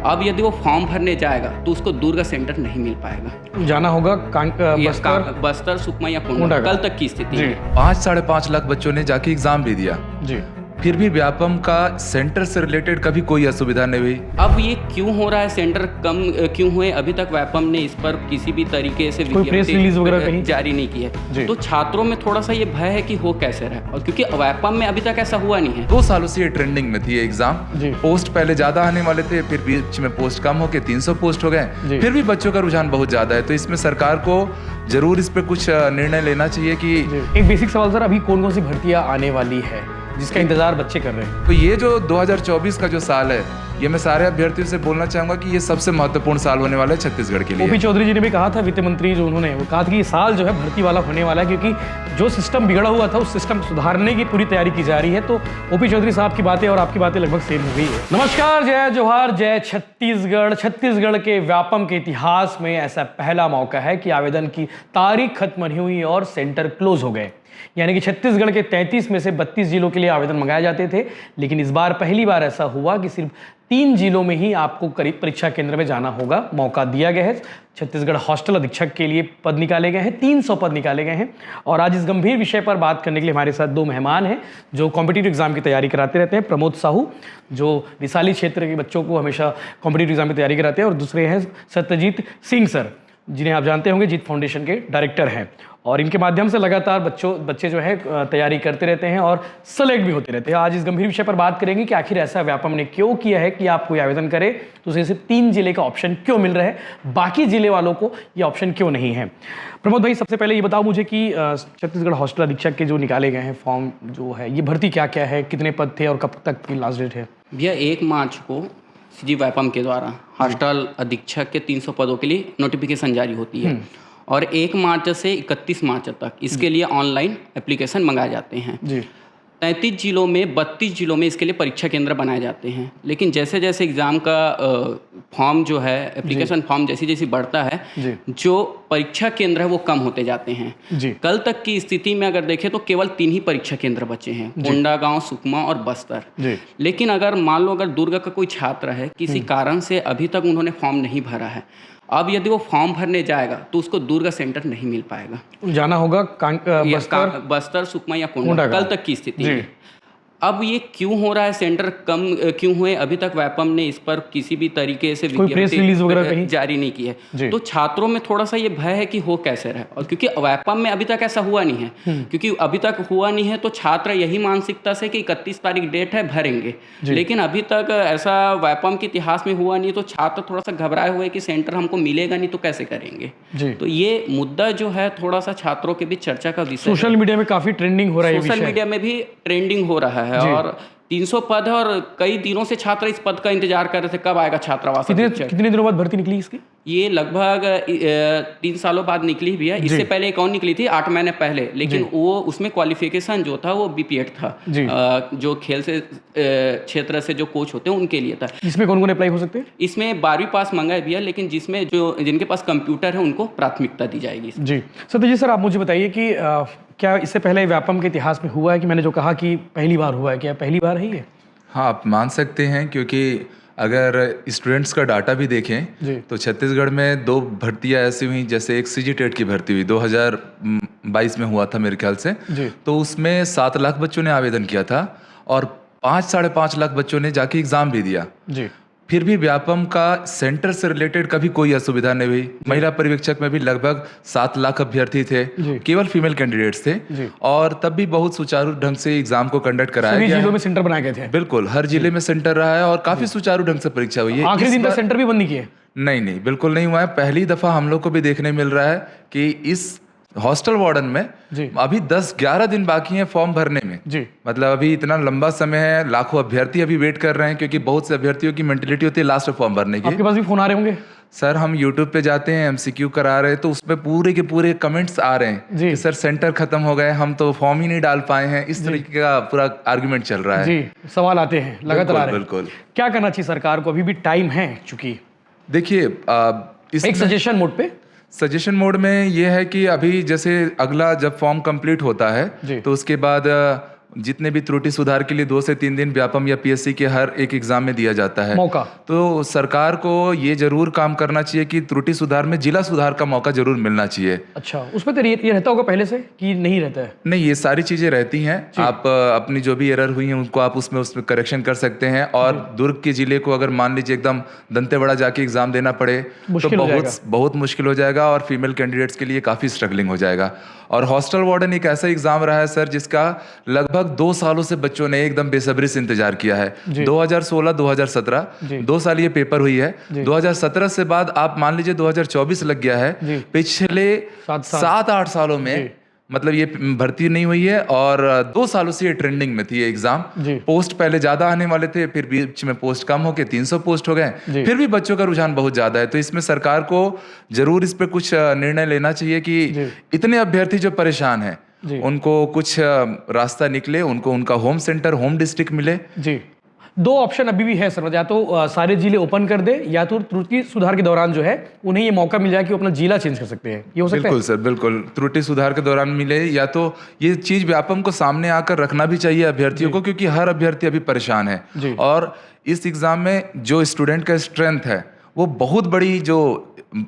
अब यदि वो फॉर्म भरने जाएगा तो उसको दुर्ग सेंटर नहीं मिल पाएगा, जाना होगा बस्तर, सुकमा या कोंडा। कल तक की स्थिति है। 5-5.5 लाख बच्चों ने जाके एग्जाम भी दिया जी, फिर भी व्यापम का सेंटर से रिलेटेड कभी कोई असुविधा नहीं हुई। अब ये क्यों हो रहा है, सेंटर कम क्यों हुए? अभी तक व्यापम ने इस पर किसी भी तरीके से कोई प्रेस रिलीज वगैरह कहीं जारी नहीं की है। तो छात्रों में थोड़ा सा ये भय है कि हो कैसे रहा, और क्योंकि व्यापम में अभी तक ऐसा हुआ नहीं है। 2 सालों से ये ट्रेंडिंग में थी ये एग्जाम। पोस्ट पहले ज्यादा आने वाले थे, फिर बीच में पोस्ट कम होके 300 पोस्ट हो गए, फिर भी बच्चों का रुझान बहुत ज्यादा है। तो इसमें सरकार को जरूर इस पे कुछ निर्णय लेना चाहिए कि एक बेसिक सवाल सर, अभी कौन कौन सी भर्तियां आने वाली है जिसका इंतजार बच्चे कर रहे हैं? तो ये जो 2024 का जो साल है, ये मैं सारे अभ्यर्थियों से बोलना चाहूंगा कि ये सबसे महत्वपूर्ण साल होने वाला है छत्तीसगढ़ के लिए। ओपी चौधरी जी ने भी कहा था, वित्त मंत्री जो उन्होंने वो कहा था कि ये साल जो है भर्ती वाला होने वाला है, क्योंकि जो सिस्टम बिगड़ा हुआ था उस सिस्टम को सुधारने की पूरी तैयारी की जा रही है। तो ओपी चौधरी साहब की बातें और आपकी बातें लगभग सेम हो गई है। नमस्कार, जय जोहार, जय छत्तीसगढ़। छत्तीसगढ़ के व्यापम के इतिहास में ऐसा पहला मौका है कि आवेदन की तारीख खत्म नहीं हुई और सेंटर क्लोज हो गए। यानी कि छत्तीसगढ़ के 33 में से 32 जिलों के लिए आवेदन मंगाए जाते थे, लेकिन इस बार पहली बार ऐसा हुआ कि सिर्फ 3 जिलों में ही आपको करीब परीक्षा केंद्र में जाना होगा। मौका दिया गया है। छत्तीसगढ़ हॉस्टल अधीक्षक के लिए पद निकाले गए हैं, 300 पद निकाले गए हैं। और आज इस गंभीर विषय पर बात करने के लिए हमारे साथ 2 मेहमान हैं जो कॉम्पिटिटिव एग्जाम की तैयारी कराते रहते हैं। प्रमोद साहू, जो रिसाली क्षेत्र के बच्चों को हमेशा कॉम्पिटिटिव एग्जाम की तैयारी कराते हैं, और दूसरे हैं सत्यजीत सिंह सर, जिन्हें आप जानते होंगे जीत फाउंडेशन के डायरेक्टर हैं। और इनके माध्यम से लगातार बच्चे जो है तैयारी करते रहते हैं और सेलेक्ट भी होते रहते हैं। आज इस गंभीर विषय पर बात करेंगे कि आखिर ऐसा व्यापम ने क्यों किया है कि आप कोई आवेदन करें तो उसे सिर्फ 3 जिले का ऑप्शन क्यों मिल रहा है, बाकी जिले वालों को ये ऑप्शन क्यों नहीं है। प्रमोद भाई, सबसे पहले ये बताओ मुझे कि छत्तीसगढ़ हॉस्टल अधीक्षक के जो निकाले गए हैं फॉर्म जो है, ये भर्ती क्या क्या है, कितने पद थे और कब तक की लास्ट डेट है? भैया 1 मार्च को सीजी व्यापम के द्वारा हॉस्टल अधीक्षक के 300 पदों के लिए नोटिफिकेशन जारी होती है, और 1 मार्च से 31 मार्च तक इसके लिए ऑनलाइन एप्लीकेशन मंगाए जाते हैं। 33 जिलों में 32 जिलों में इसके लिए परीक्षा केंद्र बनाए जाते हैं। लेकिन जैसे जैसे एग्ज़ाम का फॉर्म जो है, एप्लीकेशन फॉर्म जैसी जैसी बढ़ता है, जो परीक्षा केंद्र है वो कम होते जाते हैं। कल तक की स्थिति में अगर देखें तो केवल 3 ही परीक्षा केंद्र बचे हैं, कोंडागांव, सुकमा और बस्तर। लेकिन अगर मान लो अगर दुर्ग का कोई छात्र है, किसी कारण से अभी तक उन्होंने फॉर्म नहीं भरा है, अब यदि वो फॉर्म भरने जाएगा तो उसको दुर्ग सेंटर नहीं मिल पाएगा, जाना होगा बस्तर, सुकमा या कोंडा। कल तक की स्थिति है। अब ये क्यों हो रहा है, सेंटर कम क्यों हुए? अभी तक व्यापम ने इस पर किसी भी तरीके से प्रेस रिलीज वगैरह कहीं जारी नहीं की है। तो छात्रों में थोड़ा सा ये भय है कि हो कैसे रहा, और क्योंकि व्यापम में अभी तक ऐसा हुआ नहीं है, क्योंकि अभी तक हुआ नहीं है तो छात्र यही मानसिकता से कि 31 तारीख डेट है, भरेंगे। लेकिन अभी तक ऐसा व्यापम के इतिहास में हुआ नहीं, तो छात्र थोड़ा सा घबराए हुए कि सेंटर हमको मिलेगा नहीं तो कैसे करेंगे। तो ये मुद्दा जो है थोड़ा सा छात्रों के बीच चर्चा का विषय। सोशल मीडिया में काफी ट्रेंडिंग हो रहा है, सोशल मीडिया में भी ट्रेंडिंग हो रहा है। और 300 पद है और कई दिनों से छात्र इस पद का इंतजार कर रहे थे, कब आएगा छात्रावास। कितने दिनों बाद भर्ती निकली इसकी? ये लगभग 3 सालों बाद निकली भी है। इससे पहले एक और निकली थी 8 महीने पहले, लेकिन वो उसमें क्वालिफिकेशन जो था वो बीपीएड था, जो खेल से क्षेत्र से जो कोच होते हैं उनके लिए था। इसमें कौन कौन अप्लाई हो सकते हैं? इसमें 12वीं पास मंगाए भी है, लेकिन जिसमें जिनके पास कंप्यूटर है उनको प्राथमिकता दी जाएगी। जी सत्यजीत सर, आप मुझे बताइए कि क्या इससे पहले व्यापम के इतिहास में हुआ है कि मैंने जो कहा कि पहली बार हुआ है, क्या पहली बार है ये? हाँ, आप मान सकते हैं, क्योंकि अगर स्टूडेंट्स का डाटा भी देखें तो छत्तीसगढ़ में 2 भर्तियां ऐसी हुई, जैसे एक सीजी टेट की भर्ती हुई 2022 में हुआ था मेरे ख्याल से, तो उसमें 7 लाख बच्चों ने आवेदन किया था और 5-5.5 लाख बच्चों ने जाके एग्जाम भी दिया। फिर भी व्यापम का सेंटर से रिलेटेड कभी कोई असुविधा नहीं हुई। महिला पर्यवेक्षक में भी लगभग 7 लाख अभ्यर्थी थे, केवल फीमेल कैंडिडेट्स थे, और तब भी बहुत सुचारू ढंग से एग्जाम को कंडक्ट कराया गया। जिलों में सेंटर बनाए गए थे? बिल्कुल, हर जिले में सेंटर रहा है और काफी सुचारू ढंग से परीक्षा हुई है। आखिरी दिन तक सेंटर भी बंद नहीं किए? नहीं, बिल्कुल नहीं हुआ है। पहली दफा हम लोग को भी देखने मिल रहा है कि इस हॉस्टल वार्डन में अभी 10-11 दिन बाकी हैं फॉर्म भरने में। मतलब अभी इतना लंबा समय है, लाखों अभ्यर्थी अभी वेट कर रहे हैं, क्योंकि बहुत से अभ्यर्थियों की मेंटलिटी होती है लास्ट में फॉर्म भरने की। आपके पास भी फोन आ रहे होंगे? सर, हम यूट्यूब पे जाते हैं, एमसीक्यू करा रहे हैं, तो उसमें पूरे के पूरे कमेंट्स आ रहे हैं कि सर सेंटर खत्म हो गए, हम तो फॉर्म ही नहीं डाल पाए हैं। इस तरीके का पूरा आर्गुमेंट चल रहा है। सवाल आते हैं लगातार आ रहे हैं। बिल्कुल। क्या करना चाहिए सरकार को? अभी भी टाइम है, चूंकि देखिए एक सजेशन मोड पे, सजेशन मोड में ये है कि अभी जैसे अगला जब फॉर्म कंप्लीट होता है तो उसके बाद जितने भी त्रुटि सुधार के लिए 2 से 3 दिन व्यापम या पीएससी के हर एक एग्जाम में दिया जाता है मौका। तो सरकार को ये जरूर काम करना चाहिए कि त्रुटि सुधार में जिला सुधार का मौका जरूर मिलना चाहिए। अच्छा, उसमें तो ये रहता होगा पहले से कि नहीं रहता है? नहीं, ये सारी चीजें रहती हैं। आप अपनी जो भी एरर हुई है उनको आप उसमें करेक्शन कर सकते हैं। और दुर्ग के जिले को अगर मान लीजिए एकदम दंतेवाड़ा जाके एग्जाम देना पड़े तो बहुत मुश्किल हो जाएगा और फीमेल कैंडिडेट्स के लिए काफी स्ट्रगलिंग हो जाएगा। और हॉस्टल वार्डन एक ऐसा एग्जाम रहा है सर जिसका लगभग 2 सालों से बच्चों ने एकदम बेसब्री से इंतजार किया है। 2016-2017 2 साल ये पेपर हुई है। 2017 से बाद आप मान लीजिए 2024 लग गया है। पिछले 7-8 सालों में मतलब ये भर्ती नहीं हुई है और 2 सालों से ये ट्रेंडिंग में थी ये एग्जाम। पोस्ट पहले ज्यादा आने वाले थे, फिर बीच में पोस्ट कम होके 300 पोस्ट हो गए, फिर भी बच्चों का रुझान बहुत ज्यादा है। तो इसमें सरकार को जरूर इस पे कुछ निर्णय लेना चाहिए कि इतने अभ्यर्थी जो परेशान हैं उनको कुछ रास्ता निकले, उनको उनका होम सेंटर, होम डिस्ट्रिक्ट मिले। जी, 2 ऑप्शन अभी भी है सर, या तो सारे जिले ओपन कर दे या तो त्रुटि सुधार के दौरान जो है उन्हें ये मौका मिल जाए कि वो अपना जिला चेंज कर सकते हैं। ये हो सकता है? बिल्कुल सर, बिल्कुल। त्रुटि सुधार के दौरान मिले या तो ये चीज व्यापम को सामने आकर रखना भी चाहिए अभ्यर्थियों को, क्योंकि हर अभ्यर्थी अभी परेशान है। और इस एग्जाम में जो स्टूडेंट का स्ट्रेंथ है वो बहुत बड़ी, जो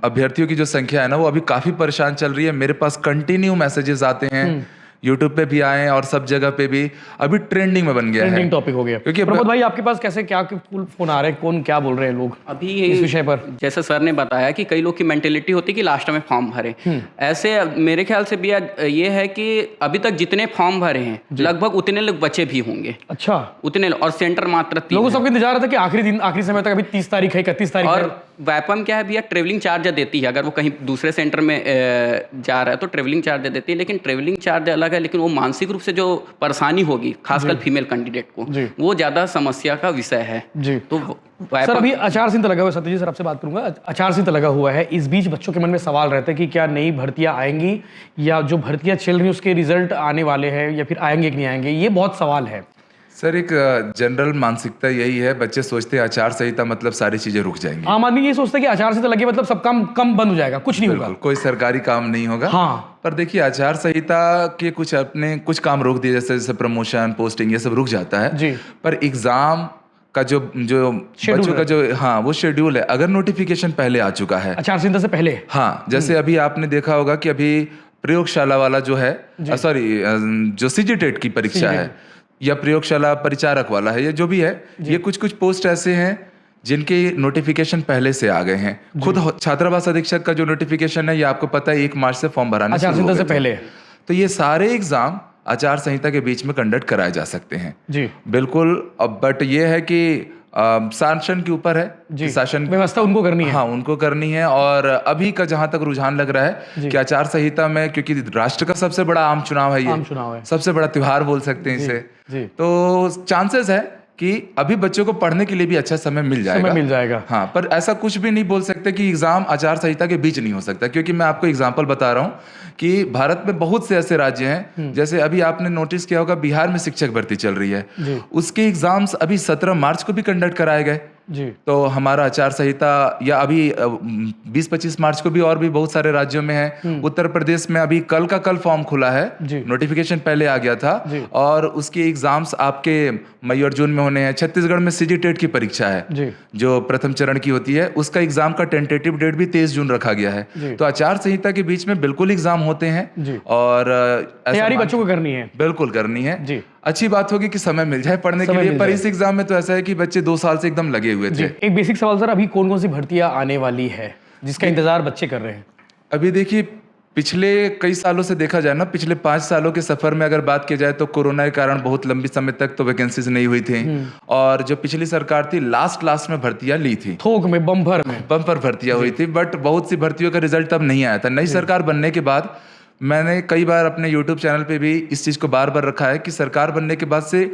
अभ्यर्थियों की जो संख्या है ना वो अभी काफी परेशान चल रही है। मेरे पास कंटिन्यू मैसेजेस आते हैं, यूट्यूब पे भी आए और सब जगह पे भी अभी ट्रेंडिंग में बन गया है, ट्रेंडिंग टॉपिक हो गया। क्योंकि प्रमोद भाई आपके पास कैसे क्या फोन आ रहे हैं, कौन क्या बोल रहे हैं लोग अभी इस विषय पर? जैसे सर ने बताया कि कई लोग की मेंटेलिटी होती है कि लास्ट में फॉर्म भरे, ऐसे मेरे ख्याल से भी ये है कि अभी तक जितने फॉर्म भरे हैं लगभग उतने लोग बचे भी होंगे। अच्छा, उतने और सेंटर मात्र 3 लोगों सबको इंतजार था कि आखिरी दिन, आखिरी समय तक, अभी 30 तारीख है, 31 तारीख है। और व्यापम क्या है भैया, ट्रेवलिंग चार्ज देती है। अगर वो कहीं दूसरे सेंटर में जा रहा है तो ट्रेवलिंग चार्ज देती है, लेकिन ट्रेवलिंग चार्ज अलग है, लेकिन वो मानसिक रूप से जो परेशानी होगी खासकर फीमेल कैंडिडेट को, वो ज्यादा समस्या का विषय है। जी, तो सर अभी आचार संहिता लगा हुआ है, सत्यजीत सर आपसे बात करूंगा। आचार संहिता लगा हुआ है, इस बीच बच्चों के मन में सवाल रहता है कि क्या नई भर्तियां आएंगी या जो भर्तियां चल रही हैं उसके रिजल्ट आने वाले हैं या फिर आएंगे कि नहीं आएंगे, ये बहुत सवाल है। सर एक जनरल मानसिकता यही है, बच्चे सोचते हैं आचार संहिता मतलब सारी चीजें रुक जाएंगी। आम आदमी ये सोचता है कि आचार संहिता लगे मतलब सब काम कम बंद हो जाएगा, कुछ नहीं होगा, कोई सरकारी काम नहीं होगा। हाँ, पर देखिए आचार संहिता के कुछ काम रोक दिए, जैसे प्रमोशन, पोस्टिंग, ये सब रुक जाता है जी। पर एग्जाम का जो बच्चों का जो वो शेड्यूल है, अगर नोटिफिकेशन पहले आ चुका है आचार संहिता से पहले, हाँ, जैसे अभी आपने देखा होगा कि अभी प्रयोगशाला वाला जो है, जो सीजीटेट की परीक्षा है या प्रयोगशाला परिचारक वाला है, ये जो भी है, ये कुछ पोस्ट ऐसे हैं जिनके नोटिफिकेशन पहले से आ गए हैं। खुद छात्रावास अधीक्षक का जो नोटिफिकेशन है, ये आपको पता है 1 मार्च से फॉर्म भराने आचार संहिता से पहले। तो ये सारे एग्जाम आचार संहिता के बीच में कंडक्ट कराए जा सकते हैं जी, बिल्कुल। अब बट ये है कि शासन के ऊपर है, शासन व्यवस्था उनको करनी है, हाँ उनको करनी है। और अभी का जहां तक रुझान लग रहा है कि आचार संहिता में, क्योंकि राष्ट्र का सबसे बड़ा आम चुनाव है, ये आम चुनाव है, सबसे बड़ा त्योहार बोल सकते हैं इसे, तो चांसेस है कि अभी बच्चों को पढ़ने के लिए भी अच्छा समय मिल जाएगा। हाँ, पर ऐसा कुछ भी नहीं बोल सकते कि एग्जाम आचार संहिता के बीच नहीं हो सकता, क्योंकि मैं आपको एग्जांपल बता रहा हूँ कि भारत में बहुत से ऐसे राज्य हैं, जैसे अभी आपने नोटिस किया होगा बिहार में शिक्षक भर्ती चल रही है, उसके एग्जाम्स अभी 17 मार्च को भी कंडक्ट कराए गए जी। तो हमारा आचार संहिता या अभी 20-25 मार्च को भी और भी बहुत सारे राज्यों में है। उत्तर प्रदेश में अभी कल का कल फॉर्म खुला है, नोटिफिकेशन पहले आ गया था और उसके एग्जाम्स आपके मई और जून में होने हैं। छत्तीसगढ़ में सीजीटेट की परीक्षा है जो प्रथम चरण की होती है, उसका एग्जाम का टेंटेटिव डेट भी 23 जून रखा गया है। तो आचार संहिता के बीच में बिल्कुल एग्जाम होते हैं और तैयारी बच्चों को करनी है, बिल्कुल करनी है। अच्छी बात होगी कि समय मिल जाए पढ़ने के लिए, पर इस एग्जाम में तो ऐसा है कि बच्चे 2 साल से एकदम लगे हुए थे। एक बेसिक सवाल सर, अभी कौन कौन सी भर्तियां आने वाली है जिसका इंतजार बच्चे कर रहे हैं? अभी देखिए पिछले कई सालों से देखा जाए ना, पिछले 5 सालों के सफर में अगर बात की जाए तो कोरोना के कारण बहुत लंबी समय तक तो वैकेंसीज नहीं हुई थी और जो पिछली सरकार थी लास्ट में भर्तियां ली थी, थोक में बम्पर भर्तियां हुई थी, बट बहुत सी भर्तियों का रिजल्ट तब नहीं आया था। नई सरकार बनने के बाद मैंने कई बार अपने YouTube चैनल पे भी इस चीज को बार बार रखा है कि सरकार बनने के बाद से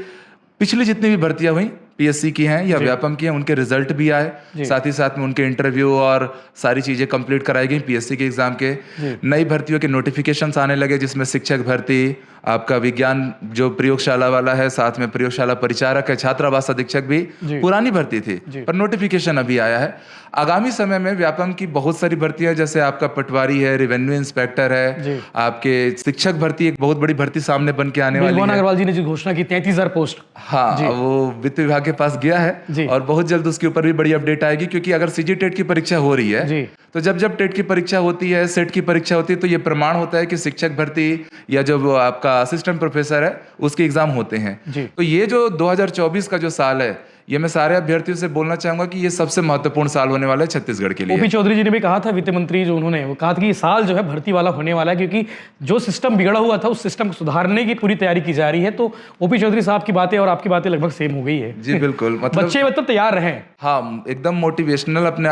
पिछली जितनी भी भर्तियां हुई पीएससी की हैं या व्यापम की हैं, उनके रिजल्ट भी आए, साथ ही साथ में उनके इंटरव्यू और सारी चीज़ें कंप्लीट कराई गई पीएससी के एग्जाम के। नई भर्तियों के नोटिफिकेशंस आने लगे, जिसमें शिक्षक भर्ती, आपका विज्ञान जो प्रयोगशाला वाला है, साथ में प्रयोगशाला परिचारक है, छात्रावास अधीक्षक भी पुरानी भर्ती थी पर नोटिफिकेशन अभी आया है। आगामी समय में व्यापम की बहुत सारी भर्तियां, जैसे आपका पटवारी है, रेवेन्यू इंस्पेक्टर है, आपके शिक्षक भर्ती एक बहुत बड़ी भर्ती सामने बन के आने वाली है। अग्रवाल जी ने जो घोषणा की 33,000 पोस्ट, हाँ, वो वित्त विभाग के पास गया है और बहुत जल्द उसके ऊपर भी बड़ी अपडेट आएगी, क्योंकि अगर सीजी टेट की परीक्षा हो रही है तो जब टेट की परीक्षा होती है, सेट की परीक्षा होती है, तो ये प्रमाण होता है कि शिक्षक भर्ती या जो आपका असिस्टेंट प्रोफेसर है उसके एग्जाम होते हैं। तो ये जो 2024 का जो साल है, ये मैं सारे अभ्यर्थियों से बोलना चाहूंगा कि ये सबसे महत्वपूर्ण साल होने वाला है छत्तीसगढ़ के लिए। ओपी चौधरी जी ने भी कहा था, वित्त मंत्री जो उन्होंने वो कहा था कि ये साल जो है भर्ती वाला होने वाला है, क्योंकि जो सिस्टम बिगड़ा हुआ था उस सिस्टम को सुधारने की पूरी तैयारी की जा रही है। तो ओपी चौधरी साहब की बातें और आपकी बातें लगभग सेम हो गई है। जी बिल्कुल, बच्चे मतलब तैयार रहे। हाँ, एकदम मोटिवेशनल, अपने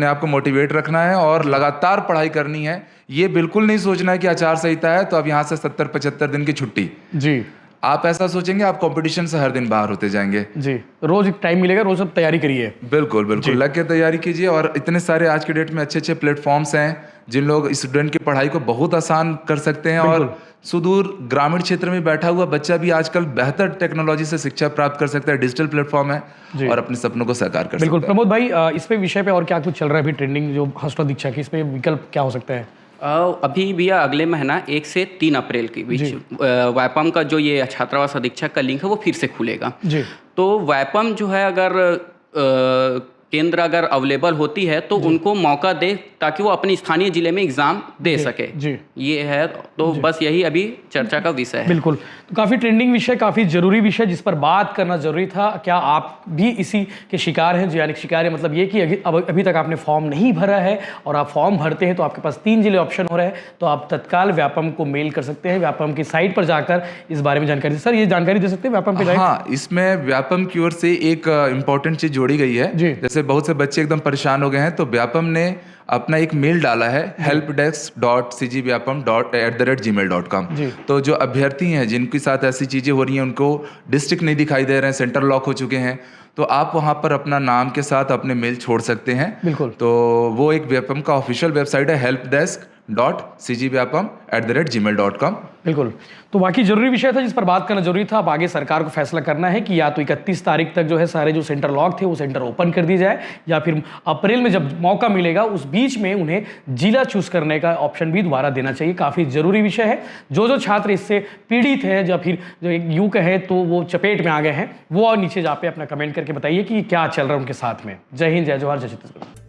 आप को मोटिवेट रखना है और लगातार पढ़ाई करनी है। ये बिल्कुल नहीं सोचना है कि आचार संहिता है तो अब यहाँ से 70-75 दिन की छुट्टी। जी, आप ऐसा सोचेंगे आप कंपटीशन से हर दिन बाहर होते जाएंगे। जी, रोज टाइम मिलेगा, रोज अब तैयारी करिए। बिल्कुल बिल्कुल, लग के तैयारी कीजिए। और इतने सारे आज के डेट में अच्छे अच्छे प्लेटफॉर्म्स हैं जिन लोग स्टूडेंट की पढ़ाई को बहुत आसान कर सकते हैं। और सुदूर ग्रामीण क्षेत्र में बैठा हुआ बच्चा भी आजकल बेहतर टेक्नोलॉजी से शिक्षा प्राप्त कर सकता है। डिजिटल प्लेटफॉर्म है और अपने सपनों को साकार कर सकता है। बिल्कुल। प्रमोद भाई, इस पे विषय पे और क्या कुछ चल रहा है अभी ट्रेंडिंग, जो हॉस्टल दीक्षा की, इस पे विकल्प क्या हो सकता है? अभी भैया अगले महीना 1 से 3 अप्रैल के बीच वाइपम का जो ये छात्रावास अधीक्षक का लिंक है वो फिर से खुलेगा। तो वाइपम जो है, अगर केंद्र अगर अवेलेबल होती है तो उनको मौका दे ताकि वो अपने स्थानीय जिले में एग्जाम दे सके। ये है, तो बस यही अभी चर्चा का विषय है। बिल्कुल। तो काफ़ी ट्रेंडिंग विषय, काफ़ी जरूरी विषय जिस पर बात करना जरूरी था। क्या आप भी इसी के शिकार हैं? यानी शिकार है मतलब ये कि अभी तक आपने फॉर्म नहीं भरा है और आप फॉर्म भरते हैं तो आपके पास 3 जिले ऑप्शन हो रहे हैं, तो आप तत्काल व्यापम को मेल कर सकते हैं। व्यापम की साइट पर जाकर इस बारे में जानकारी, सर ये जानकारी दे सकते हैं व्यापम पे? हाँ, इसमें व्यापम की ओर से एक इंपॉर्टेंट चीज जोड़ी गई है। जैसे बहुत से बच्चे एकदम परेशान हो गए हैं, तो व्यापम ने अपना एक मेल डाला है helpdesk.cgvyapam@gmail.com। तो जो अभ्यर्थी हैं जिनके साथ ऐसी चीजें हो रही हैं, उनको डिस्ट्रिक्ट नहीं दिखाई दे रहे हैं, सेंटर लॉक हो चुके हैं, तो आप वहां पर अपना नाम के साथ अपने मेल छोड़ सकते हैं। बिल्कुल। तो वो एक व्यापम का ऑफिशियल वेबसाइट है helpdesk.cgvyapam@gmail.com। बिल्कुल। तो बाकी जरूरी विषय था जिस पर बात करना जरूरी था। अब आगे सरकार को फैसला करना है कि या तो 31 तारीख तक जो है सारे जो सेंटर लॉक थे वो सेंटर ओपन कर दिए जाए, या फिर अप्रैल में जब मौका मिलेगा उस बीच में उन्हें जिला चूज करने का ऑप्शन भी दोबारा देना चाहिए। काफ़ी जरूरी विषय है। जो छात्र इससे पीड़ित हैं या फिर जो यूं कहें तो वो चपेट में आ गए हैं, वो और नीचे जा पे अपना कमेंट करके बताइए कि क्या चल रहा है उनके साथ में। जय हिंद, जय जवाहर, जय छत्तीसगढ़।